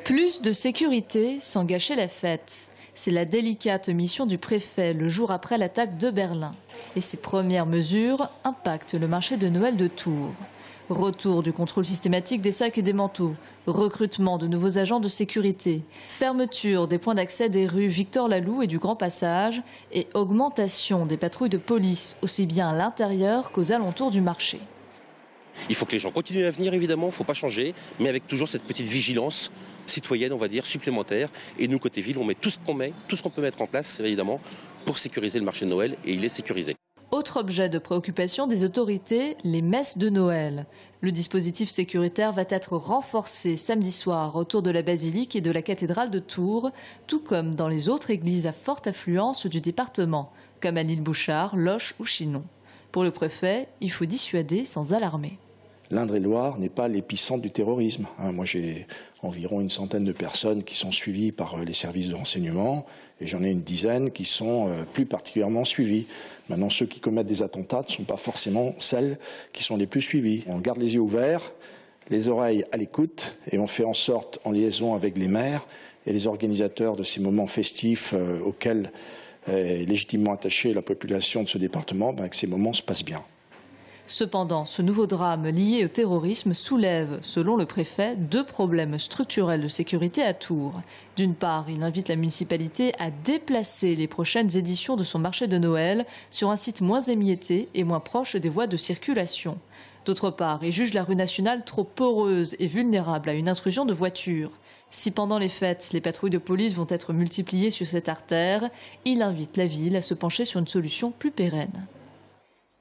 Plus de sécurité sans gâcher la fête. C'est la délicate mission du préfet le jour après l'attaque de Berlin. Et ces premières mesures impactent le marché de Noël de Tours. Retour du contrôle systématique des sacs et des manteaux, recrutement de nouveaux agents de sécurité, fermeture des points d'accès des rues Victor Laloux et du Grand Passage et augmentation des patrouilles de police, aussi bien à l'intérieur qu'aux alentours du marché. Il faut que les gens continuent à venir, évidemment, il ne faut pas changer, mais avec toujours cette petite vigilance citoyenne, on va dire, supplémentaire. Et nous, côté ville, on met tout ce qu'on peut mettre en place, évidemment, pour sécuriser le marché de Noël, et il est sécurisé. Autre objet de préoccupation des autorités, les messes de Noël. Le dispositif sécuritaire va être renforcé samedi soir autour de la basilique et de la cathédrale de Tours, tout comme dans les autres églises à forte affluence du département, comme à l'Île-Bouchard, Loches ou Chinon. Pour le préfet, il faut dissuader sans alarmer. L'Indre-et-Loire n'est pas l'épicentre du terrorisme. Moi, j'ai environ une centaine de personnes qui sont suivies par les services de renseignement et j'en ai une dizaine qui sont plus particulièrement suivies. Maintenant, ceux qui commettent des attentats ne sont pas forcément celles qui sont les plus suivies. On garde les yeux ouverts, les oreilles à l'écoute et on fait en sorte, en liaison avec les maires et les organisateurs de ces moments festifs auxquels est légitimement attachée la population de ce département, que ces moments se passent bien. Cependant, ce nouveau drame lié au terrorisme soulève, selon le préfet, deux problèmes structurels de sécurité à Tours. D'une part, il invite la municipalité à déplacer les prochaines éditions de son marché de Noël sur un site moins émietté et moins proche des voies de circulation. D'autre part, il juge la rue nationale trop poreuse et vulnérable à une intrusion de voitures. Si pendant les fêtes, les patrouilles de police vont être multipliées sur cette artère, il invite la ville à se pencher sur une solution plus pérenne.